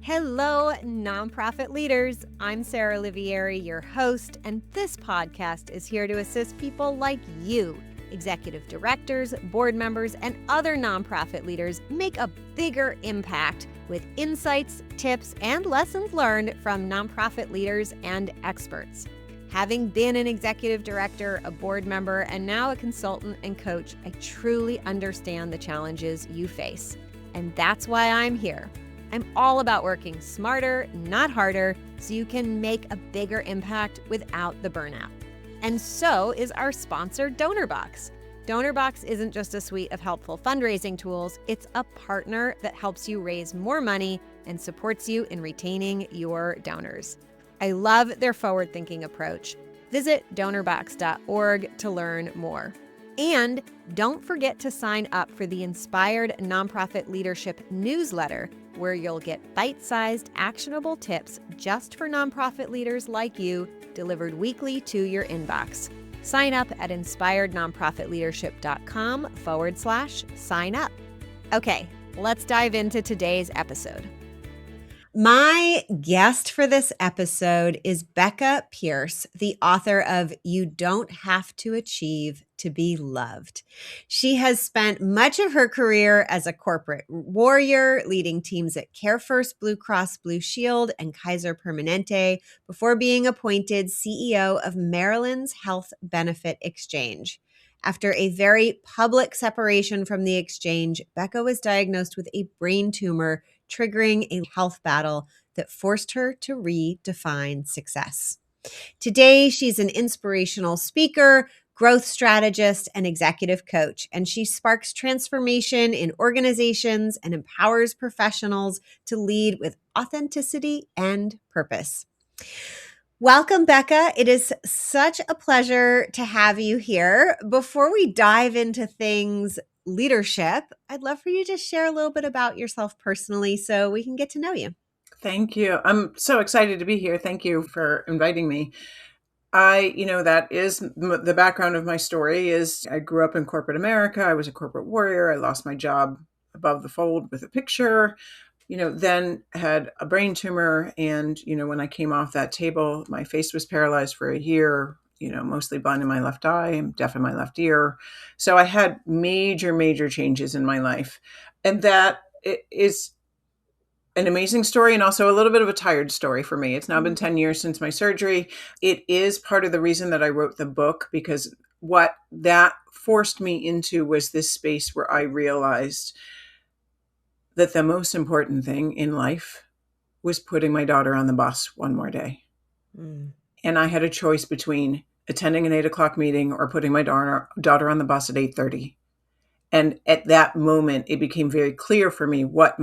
Hello, nonprofit leaders. I'm Sarah Olivieri, your host, and this podcast is here to assist people like you, executive directors, board members, and other nonprofit leaders make a bigger impact with insights, tips, and lessons learned from nonprofit leaders and experts. Having been an executive director, a board member, and now a consultant and coach, I truly understand the challenges you face. And that's why I'm here. I'm all about working smarter, not harder, so you can make a bigger impact without the burnout. And so is our sponsor, DonorBox. DonorBox isn't just a suite of helpful fundraising tools, it's a partner that helps you raise more money and supports you in retaining your donors. I love their forward-thinking approach. Visit donorbox.org to learn more. And don't forget to sign up for the Inspired Nonprofit Leadership newsletter, where you'll get bite-sized, actionable tips just for nonprofit leaders like you, delivered weekly to your inbox. Sign up at inspirednonprofitleadership.com/sign up. Okay, let's dive into today's episode. My guest for this episode is Becca Pearce, the author of You Don't Have to Achieve to Be Loved. She has spent much of her career as a corporate warrior, leading teams at CareFirst Blue Cross Blue Shield and Kaiser Permanente before being appointed CEO of Maryland's Health Benefit Exchange. After a very public separation from the exchange, Becca was diagnosed with a brain tumor, triggering a health battle that forced her to redefine success. Today, she's an inspirational speaker, growth strategist, and executive coach, and she sparks transformation in organizations and empowers professionals to lead with authenticity and purpose. Welcome, Becca. It is such a pleasure to have you here. Before we dive into things leadership, I'd love for you to share a little bit about yourself personally so we can get to know you. Thank you. I'm so excited to be here. Thank you for inviting me. That is the background of my story is I grew up in corporate America. I was a corporate warrior. I lost my job above the fold with a picture, then had a brain tumor. And, when I came off that table, my face was paralyzed for a year, mostly blind in my left eye. I'm deaf in my left ear. So I had major changes in my life. And that is an amazing story and also a little bit of a tired story for me. It's now been 10 years since my surgery. It is part of the reason that I wrote the book, because what that forced me into was this space where I realized that the most important thing in life was putting my daughter on the bus one more day. And I had a choice between attending an 8:00 meeting or putting my daughter on the bus at 8:30. And at that moment, it became very clear for me what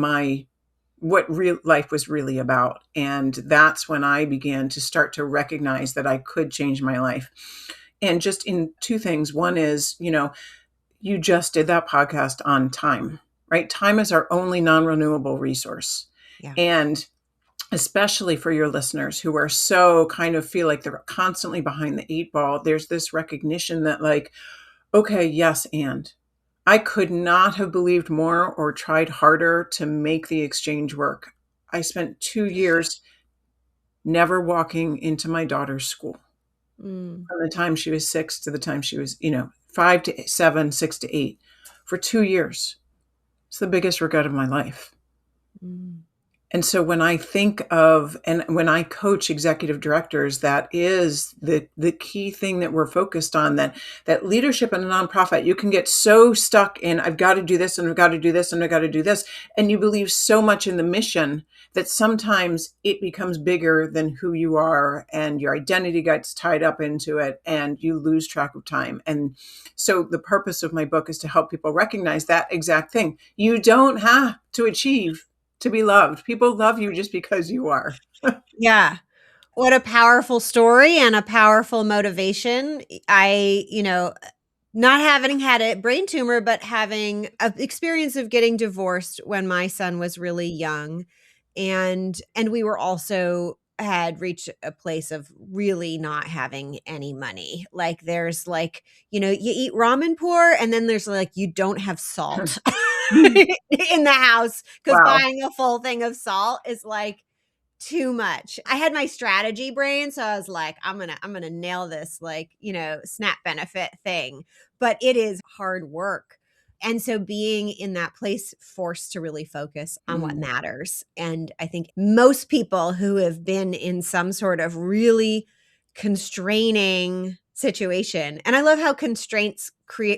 real life was really about. And that's when I began to start to recognize that I could change my life. And just in two things. One is, you just did that podcast on time, right? Time is our only non-renewable resource. Yeah. And especially for your listeners who are so kind of feel like they're constantly behind the 8 ball, there's this recognition that okay, yes, and I could not have believed more or tried harder to make the exchange work. I spent 2 years never walking into my daughter's school from the time she was 6 to the time she was, 5 to 7, 6 to 8 for 2 years. It's the biggest regret of my life. And so when I think of, and when I coach executive directors, that is the key thing that we're focused on, that leadership in a nonprofit, you can get so stuck in, I've got to do this and I've got to do this and I've got to do this. And you believe so much in the mission that sometimes it becomes bigger than who you are and your identity gets tied up into it and you lose track of time. And so the purpose of my book is to help people recognize that exact thing. You don't have to achieve to be loved. People love you just because you are. Yeah. What a powerful story and a powerful motivation. I, not having had a brain tumor, but having an experience of getting divorced when my son was really young. And we were also had reached a place of really not having any money. Like there's like, you eat ramen poor and then there's like you don't have salt in the house because Wow. buying a full thing of salt is like too much. I had my strategy brain, so I was like, I'm gonna nail this, like, SNAP benefit thing. But it is hard work. And so being in that place forced to really focus on what Mm. matters. And I think most people who have been in some sort of really constraining situation, and I love how constraints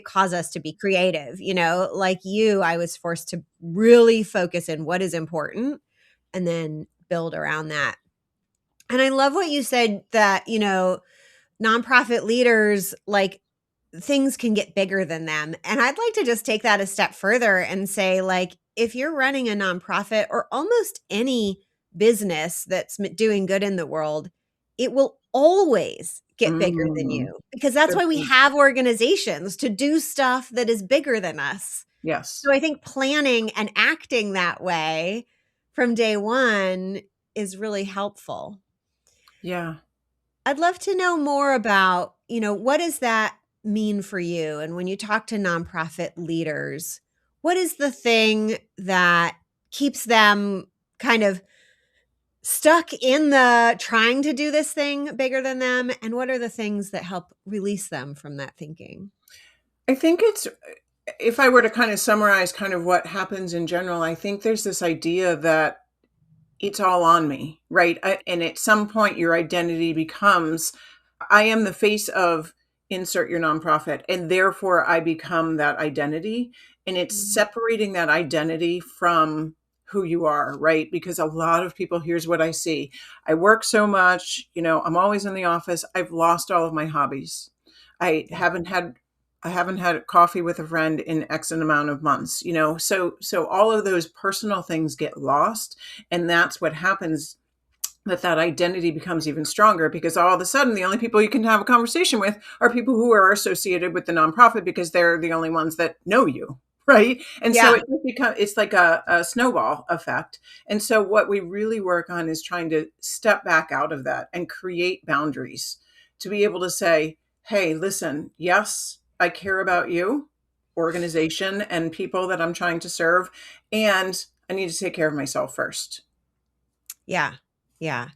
cause us to be creative, like you, I was forced to really focus in what is important and then build around that. And I love what you said that, nonprofit leaders, like things can get bigger than them. And I'd like to just take that a step further and say, like, if you're running a nonprofit or almost any business that's doing good in the world, it will always get bigger than Mm. you because that's Good why we point. have organizations to do stuff that is bigger than us. Yes. So I think planning and acting that way from day one is really helpful. Yeah. I'd love to know more about, what does that mean for you? And when you talk to nonprofit leaders, what is the thing that keeps them kind of stuck in the trying to do this thing bigger than them? And what are the things that help release them from that thinking? I think it's, if I were to kind of summarize kind of what happens in general, I think there's this idea that it's all on me, right? And at some point, your identity becomes, I am the face of insert your nonprofit, and therefore I become that identity. And it's Mhm. separating that identity from who you are, right? Because a lot of people, here's what I see: I work so much, I'm always in the office. I've lost all of my hobbies. I Yeah. haven't had I haven't had coffee with a friend in X amount of months, so all of those personal things get lost. And that's what happens, that identity becomes even stronger, because all of a sudden the only people you can have a conversation with are people who are associated with the nonprofit, because they're the only ones that know you, right? And so Yeah. it just becomes, it's like a snowball effect. And so what we really work on is trying to step back out of that and create boundaries to be able to say, hey, listen, yes, I care about you, organization, and people that I'm trying to serve, and I need to take care of myself first. Yeah. Yeah.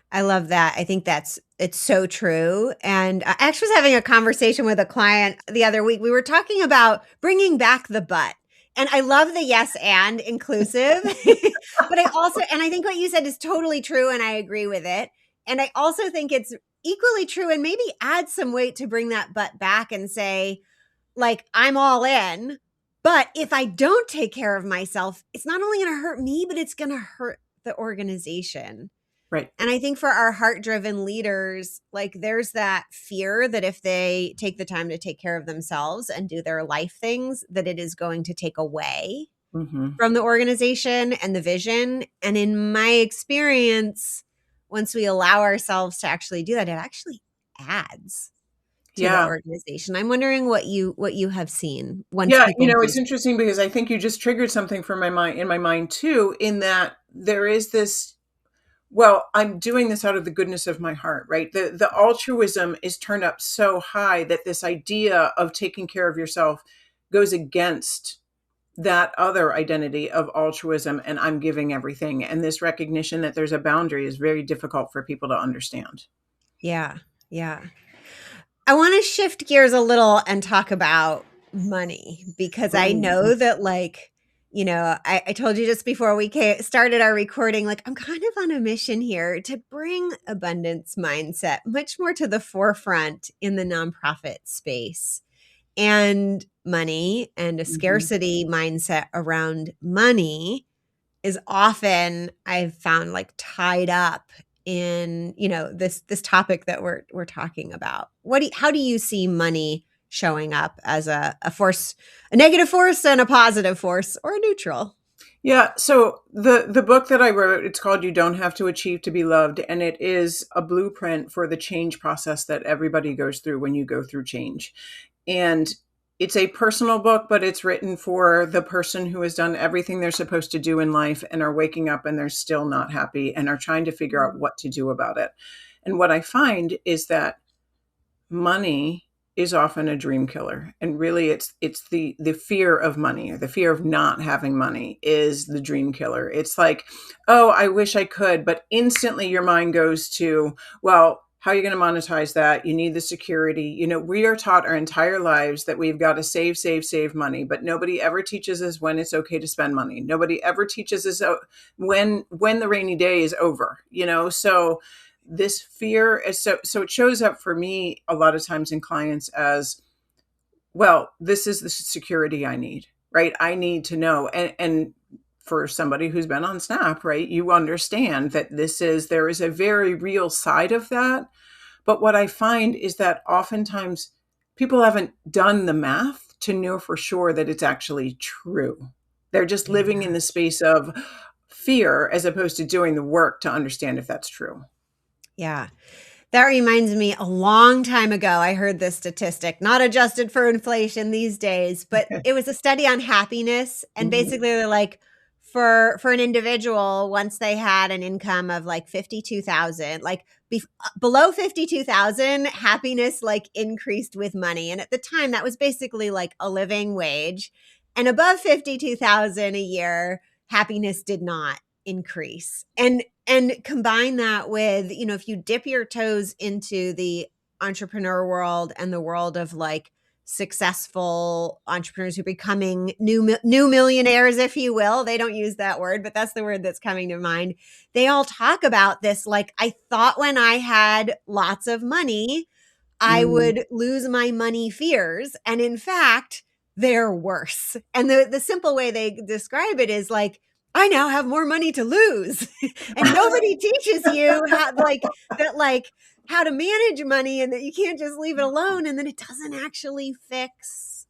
I love that. I think it's so true. And I actually was having a conversation with a client the other week. We were talking about bringing back the but. And I love the yes and inclusive. But I think what you said is totally true. And I agree with it. And I also think it's equally true and maybe add some weight to bring that but back and say, like, I'm all in. But if I don't take care of myself, it's not only going to hurt me, but it's going to hurt the organization. Right. And I think for our heart-driven leaders, like there's that fear that if they take the time to take care of themselves and do their life things, that it is going to take away Hmm. from the organization and the vision. And in my experience, once we allow ourselves to actually do that, it actually adds to the Yeah. organization. I'm wondering what you have seen once Yeah, people do. it's interesting because I think you just triggered something from my mind, in my mind too, in that there is this, well, I'm doing this out of the goodness of my heart, right? The altruism is turned up so high that this idea of taking care of yourself goes against that other identity of altruism, and I'm giving everything. And this recognition that there's a boundary is very difficult for people to understand. Yeah. Yeah. I want to shift gears a little and talk about money because I Ooh. know that, like, I told you just before we started our recording, like, I'm kind of on a mission here to bring abundance mindset much more to the forefront in the nonprofit space and money and a Mhm. scarcity mindset around money is often I've found like tied up in, this topic that we're talking about. How do you see money showing up as a force, a negative force and a positive force or a neutral? Yeah, so the book that I wrote, it's called You Don't Have to Achieve to Be Loved, and it is a blueprint for the change process that everybody goes through when you go through change. And it's a personal book, but it's written for the person who has done everything they're supposed to do in life and are waking up and they're still not happy and are trying to figure out what to do about it. And what I find is that money is often a dream killer, and really it's the fear of money, or the fear of not having money, is the dream killer. It's like, oh, I wish I could, but instantly your mind goes to, well, how are you going to monetize that? You need the security. We are taught our entire lives that we've got to save money, but nobody ever teaches us when it's okay to spend money. Nobody ever teaches us when the rainy day is over. So this fear is so it shows up for me a lot of times in clients as, well, this is the security I need, right? I need to know. And for somebody who's been on SNAP, right, you understand that there is a very real side of that. But what I find is that oftentimes people haven't done the math to know for sure that it's actually true. They're just living in the space of fear as opposed to doing the work to understand if that's true. Yeah. That reminds me, a long time ago, I heard this statistic, not adjusted for inflation these days, but it was a study on happiness. And basically they're like, for an individual, once they had an income of like 52,000, like below 52,000, happiness like increased with money. And at the time that was basically like a living wage. And above 52,000 a year, happiness did not increase. And combine that with, if you dip your toes into the entrepreneur world and the world of like successful entrepreneurs who are becoming new millionaires, if you will. They don't use that word, but that's the word that's coming to mind. They all talk about this. Like, I thought when I had lots of money, I would lose my money fears. And in fact, they're worse. And the simple way they describe it is like, I now have more money to lose. And nobody teaches you how to manage money, and that you can't just leave it alone. And then it doesn't actually fix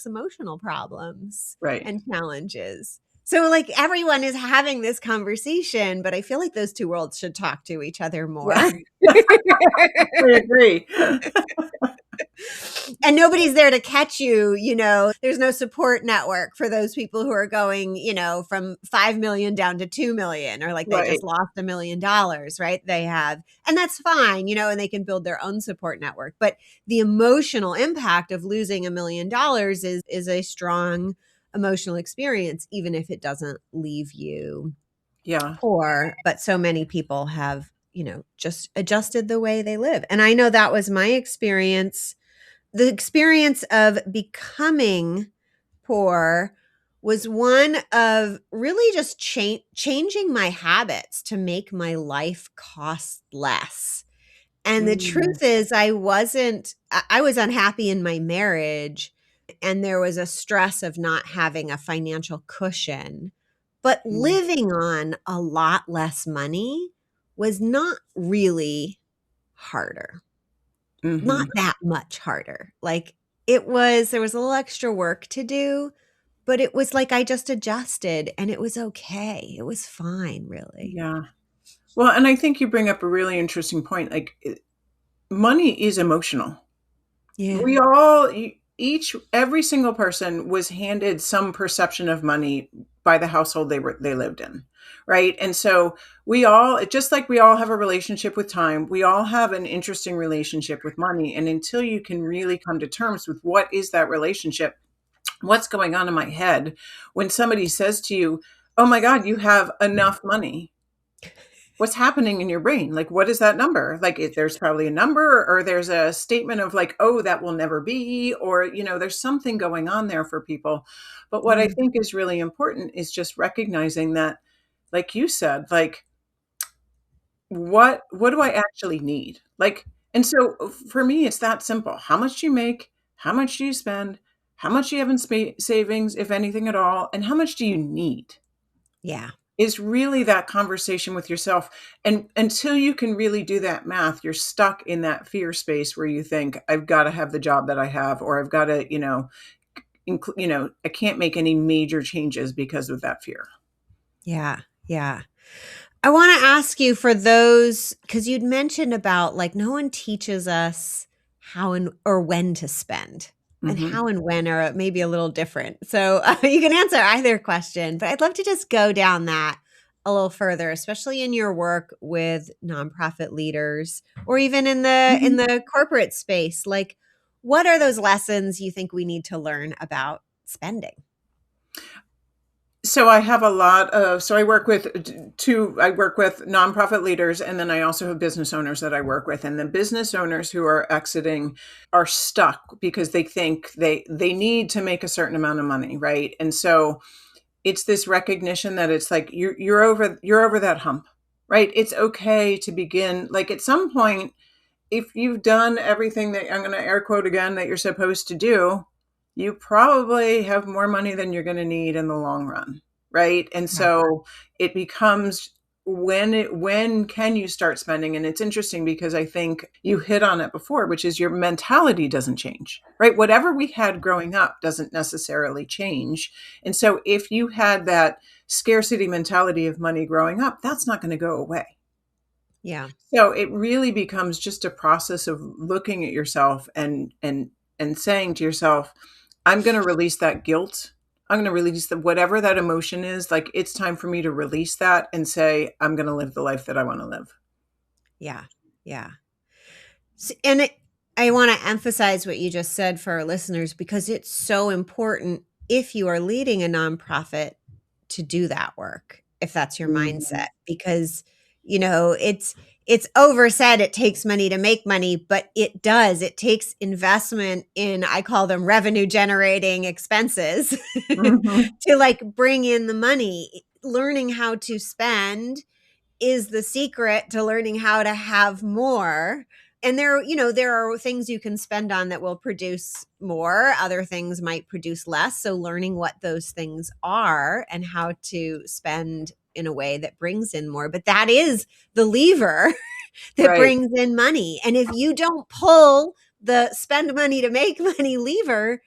emotional problems, Right. and challenges. So like everyone is having this conversation, but I feel like those two worlds should talk to each other more. Yeah. I agree. And nobody's there to catch you. There's no support network for those people who are going, from 5 million down to 2 million, or like they just lost $1 million, right? They have, and that's fine, and they can build their own support network. But the emotional impact of losing $1 million is a strong emotional experience, even if it doesn't leave you poor. But so many people have, just adjusted the way they live. And I know that was my experience. The experience of becoming poor was one of really just changing my habits to make my life cost less. And the truth is, I was unhappy in my marriage, and there was a stress of not having a financial cushion. But living on a lot less money was not really harder. Not that much harder. Like there was a little extra work to do, but it was like I just adjusted and it was okay. It was fine, really. Yeah. Well, and I think you bring up a really interesting point. Like, money is emotional. Yeah. We all, every single person was handed some perception of money by the household they lived in, right? And so we all, just like we all have a relationship with time, we all have an interesting relationship with money. And until you can really come to terms with what is that relationship, what's going on in my head when somebody says to you, oh my God, you have enough money. What's happening in your brain? Like, what is that number? Like, if there's probably a number, or there's a statement of like, oh, that will never be, or, there's something going on there for people. But what I think is really important is just recognizing that, like you said, like, what do I actually need? Like, and so for me, it's that simple. How much do you make? How much do you spend? How much do you have in savings, if anything at all? And how much do you need? Yeah. Is really that conversation with yourself. And until you can really do that math, you're stuck in that fear space where you think, I've got to have the job that I have, or I've got to, I can't make any major changes because of that fear. Yeah. Yeah. I want to ask you, for those, because you'd mentioned about like no one teaches us how or when to spend. and Mm-hmm. how and when are maybe a little different. So you can answer either question, but I'd love to just go down that a little further, especially in your work with nonprofit leaders or even in the corporate space. Like, what are those lessons you think we need to learn about spending? So I have a lot of, so I work with I work with nonprofit leaders, and then I also have business owners that I work with. And the business owners who are exiting are stuck because they think they need to make a certain amount of money, right? And so it's this recognition that it's like you're over that hump, right? It's okay to begin, like, at some point, if you've done everything that, I'm going to air quote again, that you're supposed to do, you probably have more money than you're going to need in the long run, right? And Yeah. so it becomes, when can you start spending? And it's interesting because I think you hit on it before, which is your mentality doesn't change, right? Whatever we had growing up doesn't necessarily change. And so if you had that scarcity mentality of money growing up, that's not going to go away. Yeah. So it really becomes just a process of looking at yourself and saying to yourself, I'm going to release that guilt. I'm going to release whatever that emotion is. Like, it's time for me to release that and say, I'm going to live the life that I want to live. Yeah. Yeah. And I want to emphasize what you just said for our listeners, because it's so important if you are leading a nonprofit to do that work, if that's your Mhm. mindset, because it's oversaid it takes money to make money, but it does. It takes investment in, I call them revenue generating expenses, Mhm. to like bring in the money. Learning how to spend is the secret to learning how to have more. And there are things you can spend on that will produce more. Other things might produce less. So learning what those things are and how to spend in a way that brings in more. But that is the lever that Right. brings in money. And if you don't pull the spend money to make money lever,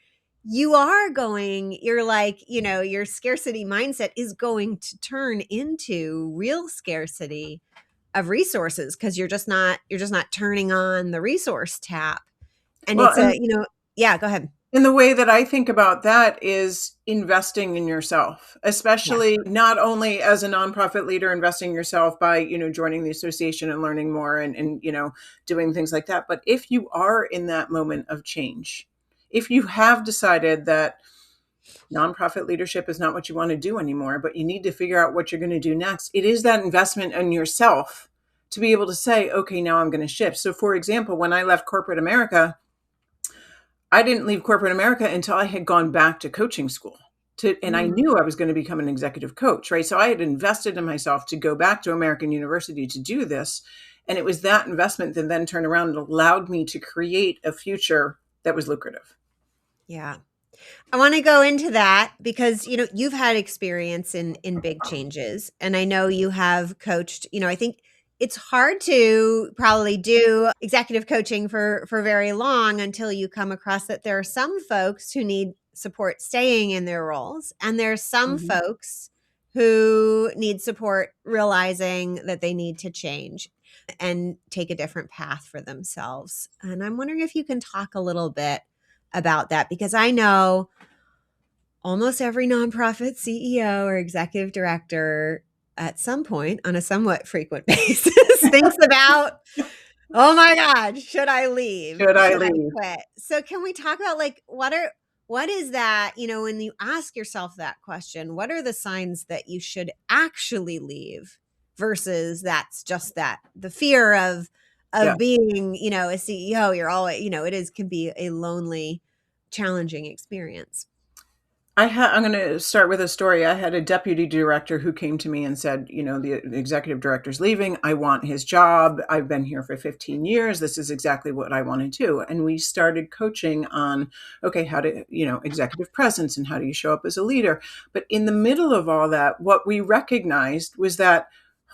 you're like, your scarcity mindset is going to turn into real scarcity of resources, because you're just not turning on the resource tap. And Well, it's yeah, go ahead. and the way that I think about that is investing in yourself, Yeah. especially not only as a nonprofit leader, investing in yourself by, joining the association and learning more and doing things like that. But if you are in that moment of change, if you have decided that nonprofit leadership is not what you want to do anymore, but you need to figure out what you're going to do next, it is that investment in yourself to be able to say, okay, now I'm going to shift. So, for example, when I left corporate America, I didn't leave corporate America until I had gone back to coaching school and I Mm, knew I was going to become an executive coach, right? So I had invested in myself to go back to American University to do this. And it was that investment that then turned around and allowed me to create a future that was lucrative. yeah. I want to go into that because you've had experience in big changes, and I know you have coached. I think it's hard to probably do executive coaching for very long until you come across that there are some folks who need support staying in their roles, and there's some Mhm. folks who need support realizing that they need to change and take a different path for themselves. And I'm wondering if you can talk a little bit about that, because I know almost every nonprofit CEO or executive director at some point on a somewhat frequent basis thinks about, oh my God, should I leave? Should I Should I leave? quit? So can we talk about like what is that, when you ask yourself that question, what are the signs that you should actually leave versus that's just that the fear Yeah. of being, a CEO, you're always, can be a lonely, challenging experience. I'm going to start with a story. I had a deputy director who came to me and said, the executive director's leaving. I want his job. I've been here for 15 years. This is exactly what I want to do. And we started coaching on, okay, how to, executive presence and how do you show up as a leader. But in the middle of all that, what we recognized was that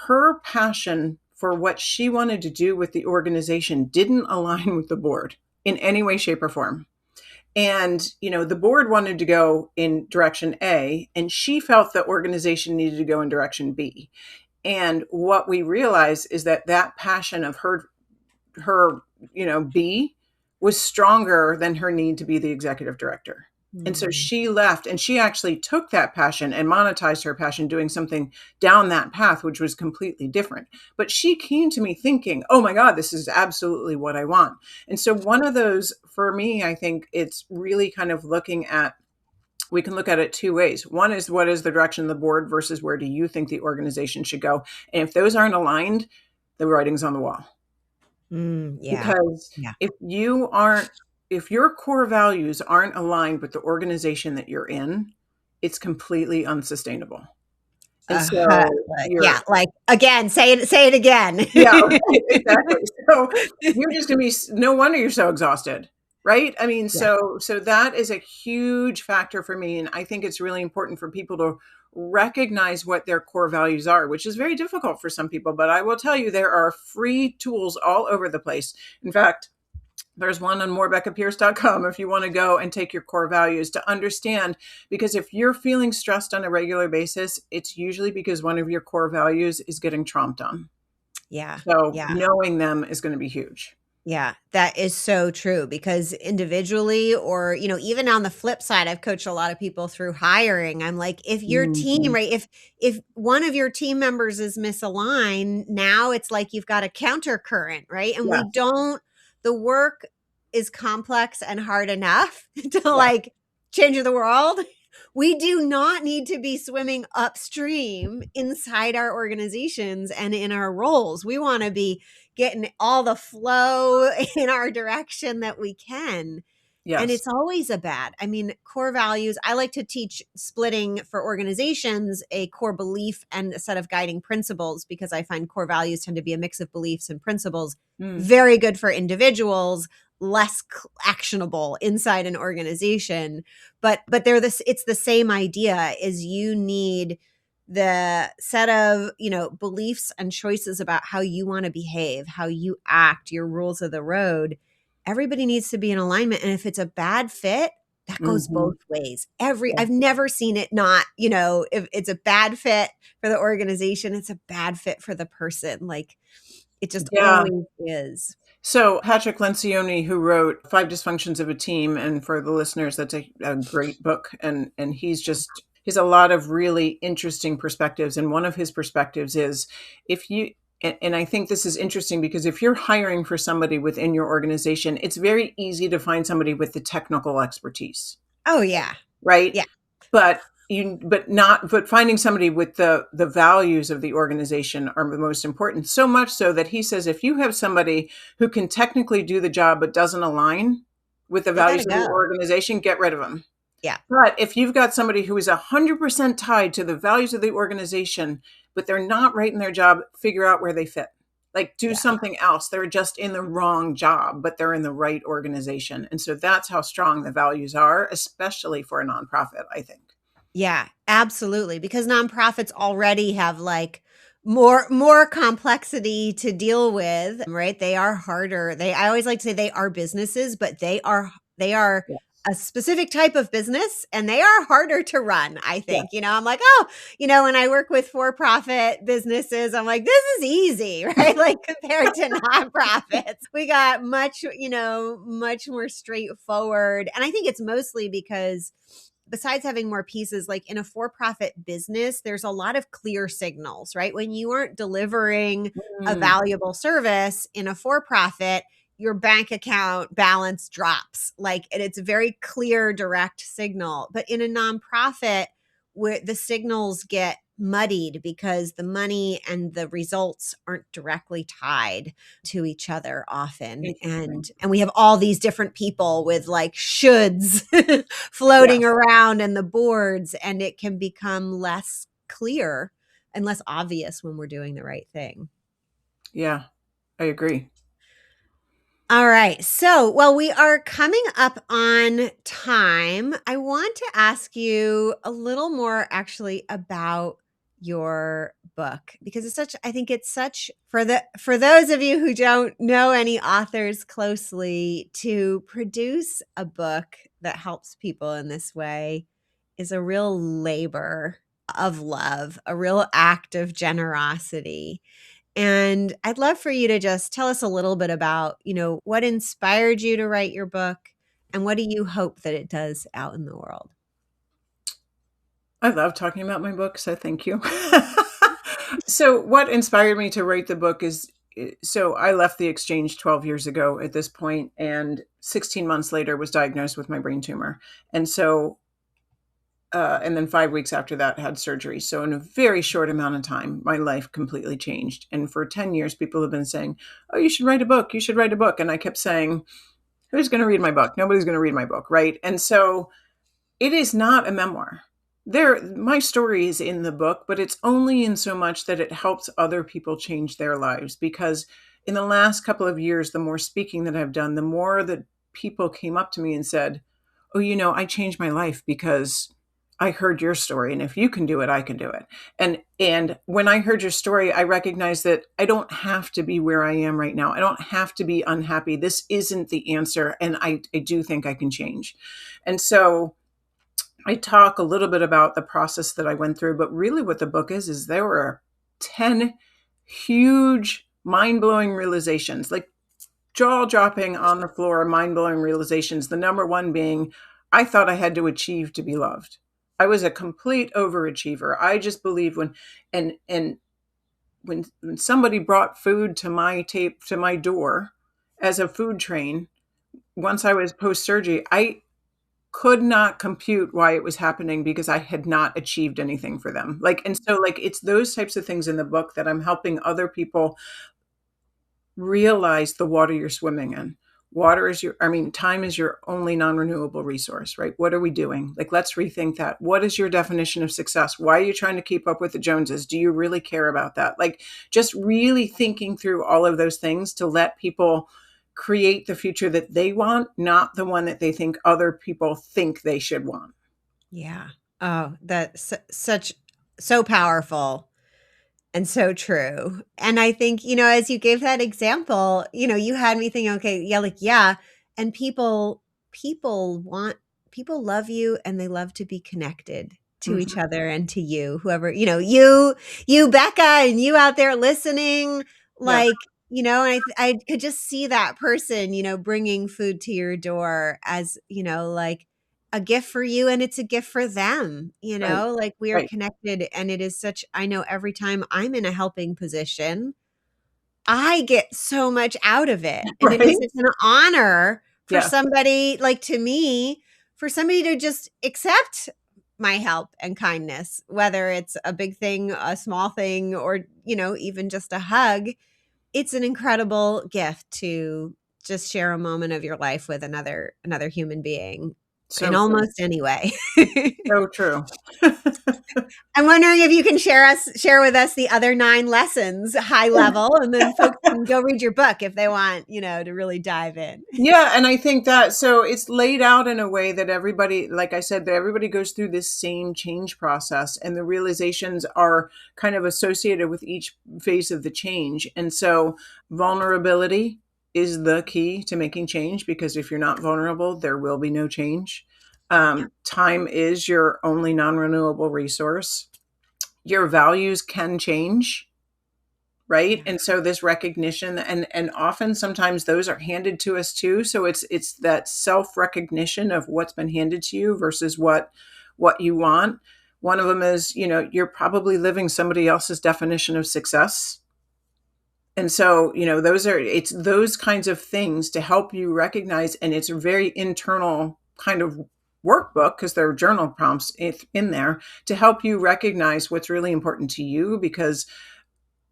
her passion for what she wanted to do with the organization didn't align with the board in any way, shape, or form. And, the board wanted to go in direction A, and she felt the organization needed to go in direction B. And what we realized is that passion of her B was stronger than her need to be the executive director. And so Mm. she left, and she actually took that passion and monetized her passion doing something down that path, which was completely different. But she came to me thinking, oh my God, this is absolutely what I want. And so one of those, for me, I think it's really kind of looking at, we can look at it two ways. One is, what is the direction of the board versus where do you think the organization should go? And if those aren't aligned, the writing's on the wall. Yeah. Because Yeah. if your core values aren't aligned with the organization that you're in, it's completely unsustainable. And so Yeah. Like, again, say it again. yeah, right, exactly. So you're just gonna be, no wonder you're so exhausted, right? I mean, Yeah. so that is a huge factor for me, and I think it's really important for people to recognize what their core values are, which is very difficult for some people, but I will tell you, there are free tools all over the place. In fact, there's one on morebeccapearce.com if you want to go and take your core values to understand, because if you're feeling stressed on a regular basis, it's usually because one of your core values is getting tromped on. Yeah. So Yeah. knowing them is going to be huge. Yeah, that is so true because individually or, even on the flip side, I've coached a lot of people through hiring. I'm like, if your team, Mhm. right, if one of your team members is misaligned, now it's like you've got a counter current, right? And Yes, the work is complex and hard enough to yes, like change the world. We do not need to be swimming upstream inside our organizations and in our roles. We want to be getting all the flow in our direction that we can. And yes. it's always I mean, core values. I like to teach splitting for organizations a core belief and a set of guiding principles because I find core values tend to be a mix of beliefs and principles. Mm, Very good for individuals, less actionable inside an organization. But they're this. It's the same idea. Is you need the set of beliefs and choices about how you want to behave, how you act, your rules of the road. Everybody needs to be in alignment. And if it's a bad fit, that goes mhm. both ways. Yeah. I've never seen it not, if it's a bad fit for the organization, it's a bad fit for the person. Like it just Yeah. always is. So Patrick Lencioni, who wrote Five Dysfunctions of a Team, and for the listeners, that's a great book. And he's a lot of really interesting perspectives. And one of his perspectives is, if you and I think this is interesting because if you're hiring for somebody within your organization, it's very easy to find somebody with the technical expertise, Oh yeah. right? Yeah. But finding somebody with the values of the organization are the most important, so much so that he says if you have somebody who can technically do the job but doesn't align with the They got to values of the go. organization, get rid of them. Yeah. But if you've got somebody who is 100% tied to the values of the organization but they're not right in their job, figure out where they fit, like do Yeah. something else. They're just in the wrong job but they're in the right organization. And so that's how strong the values are, especially for a nonprofit, I think. Yeah, absolutely. Because nonprofits already have like more complexity to deal with, right? They are harder. I always like to say they are businesses, but they are Yes. a specific type of business and they are harder to run, I Yeah. think. I'm like, oh, when I work with for-profit businesses, I'm like, this is easy, right? Like compared to nonprofits. We got much more straightforward. And I think it's mostly because besides having more pieces, like in a for-profit business, there's a lot of clear signals, right? When you aren't delivering a Mm, valuable service in a for-profit, your bank account balance drops. Like, and it's a very clear, direct signal. But in a nonprofit, where the signals get muddied because the money and the results aren't directly tied to each other often, interesting. and we have all these different people with like shoulds floating Yes. around in the boards, and it can become less clear and less obvious when we're doing the right thing. Yeah, I agree. All right. So, well, we are coming up on time. I want to ask you a little more actually about your book because I think it's such for those of you who don't know any authors closely, to produce a book that helps people in this way is a real labor of love, a real act of generosity. And I'd love for you to just tell us a little bit about, what inspired you to write your book and what do you hope that it does out in the world? I love talking about my book, so thank you. So what inspired me to write the book is, so I left the exchange 12 years ago at this point, and 16 months later was diagnosed with my brain tumor. And so and then 5 weeks after that had surgery. So in a very short amount of time, my life completely changed. And for 10 years, people have been saying, "Oh, you should write a book. You should write a book." And I kept saying, "Who's going to read my book? Nobody's going to read my book." Right. And so it is not a memoir. My story is in the book, but it's only in so much that it helps other people change their lives. Because in the last couple of years, the more speaking that I've done, the more that people came up to me and said, "Oh, I changed my life because I heard your story. And if you can do it, I can do it." And when I heard your story, I recognized that I don't have to be where I am right now. I don't have to be unhappy. This isn't the answer. And I do think I can change. And so I talk a little bit about the process that I went through, but really what the book is there were 10 huge, mind-blowing realizations, like jaw-dropping on the floor, mind-blowing realizations. The number one being, I thought I had to achieve to be loved. I was a complete overachiever. I just believed and when somebody brought food to my door as a food train, once I was post-surgery, I could not compute why it was happening because I had not achieved anything for them. And so it's those types of things in the book that I'm helping other people realize the water you're swimming in. Time is your only non-renewable resource, right? What are we doing? Let's rethink that. What is your definition of success? Why are you trying to keep up with the Joneses? Do you really care about that? Just really thinking through all of those things to let people create the future that they want, not the one that they think other people think they should want. Yeah. Oh, that's so powerful. And so true. And I think, as you gave that example, you had me thinking, okay, yeah, yeah. And people love you and they love to be connected to each other and to you, whoever, you, Becca, and you out there listening, Yeah, and I could just see that person, bringing food to your door as, a gift for you and it's a gift for them, right, we are right, connected and it is I know every time I'm in a helping position, I get so much out of it. And it right. is such an honor for Yeah, somebody to me, for somebody to just accept my help and kindness, whether it's a big thing, a small thing, or, even just a hug. It's an incredible gift to just share a moment of your life with another human being in so true. almost any way. So true. I'm wondering if you can share with us the other 9 lessons high level, and then folks can go read your book if they want, to really dive in. Yeah, and I think that so it's laid out in a way that everybody, like I said, that everybody goes through this same change process, and the realizations are kind of associated with each phase of the change. And so vulnerability is the key to making change, because if you're not vulnerable, there will be no change. Yeah. Time is your only non-renewable resource. Your values can change, right? Yeah. And so this recognition, and often sometimes those are handed to us too. So it's that self-recognition of what's been handed to you versus what you want. One of them is, you're probably living somebody else's definition of success. And so, it's those kinds of things to help you recognize, and it's a very internal kind of workbook, because there are journal prompts in there to help you recognize what's really important to you. Because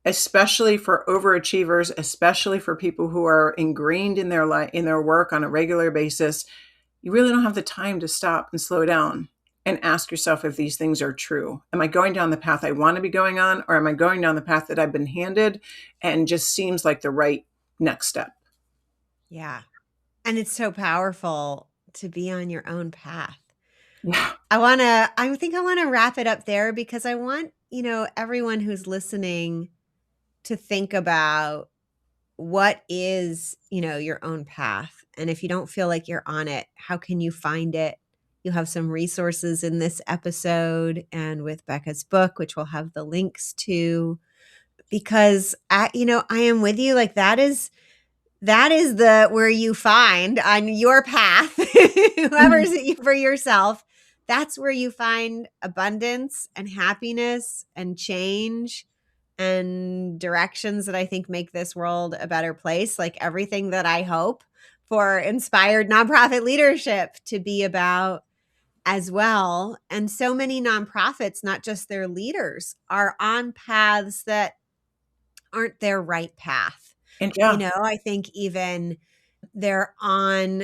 especially for overachievers, especially for people who are ingrained in their life, in their work on a regular basis, you really don't have the time to stop and slow down and ask yourself if these things are true. Am I going down the path I want to be going on, or am I going down the path that I've been handed and just seems like the right next step? Yeah. And it's so powerful to be on your own path. Yeah. I think I want to wrap it up there because I want, everyone who's listening to think about what is, your own path. And if you don't feel like you're on it, how can you find it? You have some resources in this episode and with Becca's book, which we'll have the links to. because I am with you. Like that is the where you find on your path, whoever's for yourself, that's where you find abundance and happiness and change and directions that I think make this world a better place. Like everything that I hope for inspired nonprofit leadership to be about as well. And so many nonprofits, not just their leaders, are on paths that aren't their right path. And yeah. I think even they're on,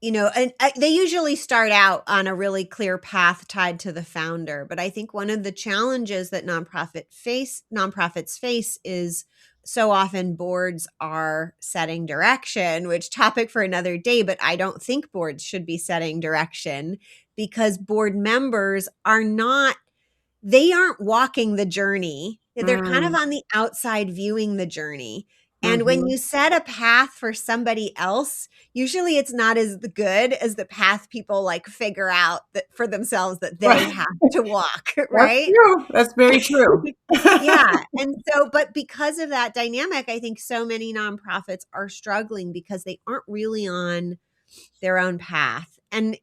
and they usually start out on a really clear path tied to the founder. But I think one of the challenges that nonprofits face is so often boards are setting direction, which topic for another day, but I don't think boards should be setting direction because board members they aren't walking the journey. They're kind of on the outside viewing the journey. And when you set a path for somebody else, usually it's not as good as the path people like figure out that for themselves that they have to walk, right? That's true. That's very true. Yeah. And so, but because of that dynamic, I think so many nonprofits are struggling because they aren't really on their own path. And,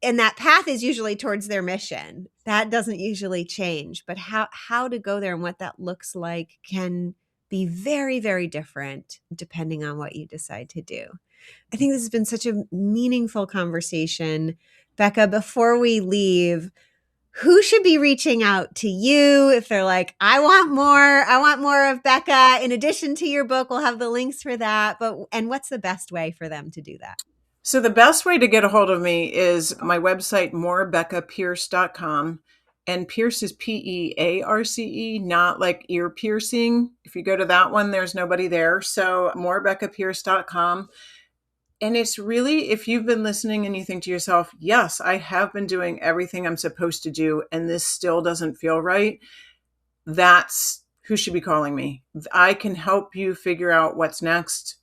and that path is usually towards their mission. That doesn't usually change, but how to go there and what that looks like can be very, very different depending on what you decide to do. I think this has been such a meaningful conversation. Becca, before we leave, who should be reaching out to you if they're like, I want more of Becca in addition to your book? We'll have the links for that. And what's the best way for them to do that? So the best way to get a hold of me is my website, morebeccapearce.com. And Pearce is Pearce, not like ear piercing. If you go to that one, there's nobody there. So morebeccapearce.com. And it's really, if you've been listening and you think to yourself, yes, I have been doing everything I'm supposed to do, and this still doesn't feel right, that's who should be calling me. I can help you figure out what's next,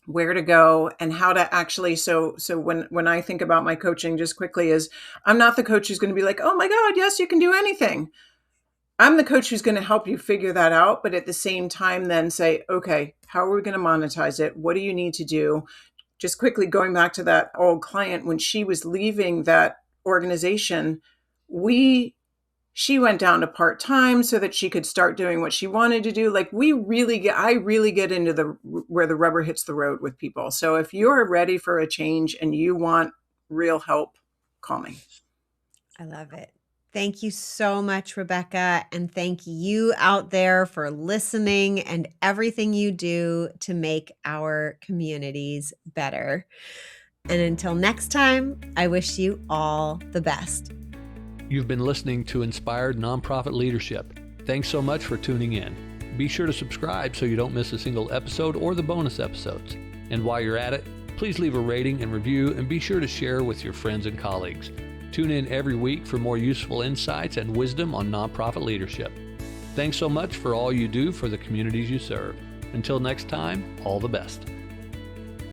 where to go, and how to actually, so when I think about my coaching just quickly is, I'm not the coach who's going to be like, oh my God, yes, you can do anything. I'm the coach who's going to help you figure that out. But at the same time, then say, okay, how are we going to monetize it? What do you need to do? Just quickly going back to that old client, when she was leaving that organization, she went down to part-time so that she could start doing what she wanted to do. Like I really get into where the rubber hits the road with people. So if you're ready for a change and you want real help, call me. I love it. Thank you so much, Rebecca. And thank you out there for listening and everything you do to make our communities better. And until next time, I wish you all the best. You've been listening to Inspired Nonprofit Leadership. Thanks so much for tuning in. Be sure to subscribe so you don't miss a single episode or the bonus episodes. And while you're at it, please leave a rating and review and be sure to share with your friends and colleagues. Tune in every week for more useful insights and wisdom on nonprofit leadership. Thanks so much for all you do for the communities you serve. Until next time, all the best.